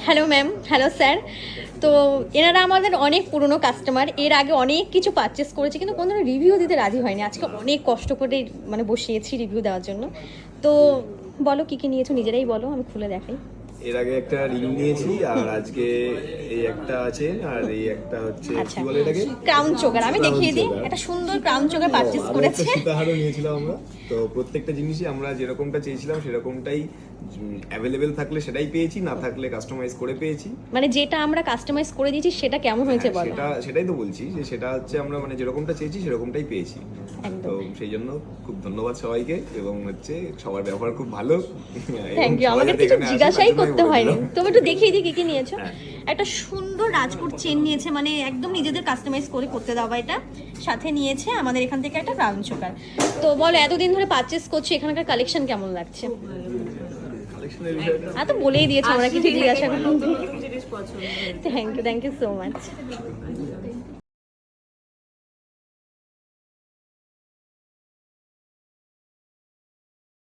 Hello ma'am, hello sir. তো এনারা আমাদের অনেক পুরনো কাস্টমার, এর আগে অনেক কিছু পারচেস করেছে কিন্তু কোনো রিভিউ দিতে রাজি হয়নি। আজকে অনেক কষ্ট করে মানে বসিয়েছি রিভিউ দেওয়ার জন্য। তো বলো কি কি নিয়েছো, নিজেরাই বলো, আমি খুলে দেখাই। এর আগে একটা রিং নিয়েছি আর আজকে এই একটা আছে আর এই একটা হচ্ছে আচ্ছা, কি বলে এটাকে, ক্রাউন চোকার আমি Crown দেখিয়ে দিই। choker। একটা সুন্দর ক্রাউন চোকার পারচেস আরো করেছে। একটা সীতাহারও নিয়েছিলাম আমরা। তো প্রত্যেকটা জিনিসই আমরা যেরকমটা চেয়েছিলাম সেরকমটাই অ্যাভেলেবেল থাকলে সেটাই পেয়েছি, না থাকলে কাস্টমাইজ করে পেয়েছি। মানে যেটা আমরা কাস্টমাইজ করে দিয়েছি সেটা কেমন হয়েছে হ্যাঁ, বলো। সেটাই তো বলছি যে সেটা হচ্ছে আমরা মানে যেরকমটা চেয়েছি সেরকমটাই পেয়েছি। একদম। তো সেই জন্য খুব ধন্যবাদ সবাইকে এবং হচ্ছে সবার ব্যবহার খুব ভালো। Thank you. সবাই আমাকে যাতে কিছু এখানে আসে, জিজ্ঞাসাই তার জন্য করতে আমি বলে হয়নি। দিলাম। তবে একটু দেখিয়ে দিই কি কি নিয়েছো। হ্যাঁ। একটা সুন্দর রাজকোট চেন নিয়েছে, মানে একদম নিজেদের কাস্টমাইজ করে করতে দেওয়া এটা। সাথে নিয়েছে আমাদের এখান থেকে একটা ক্রাউন চোকার। তো বলো, এতদিন ধরে পারচেস করছি, এখানকার কালেকশন কেমন লাগছে? কালেকশনের বিষয়টা তো বলেই দিয়েছো, আমরা কিছু জিজ্ঞাসা করলাম। জিনিস পছন্দ হয়েছে। Thank you so much.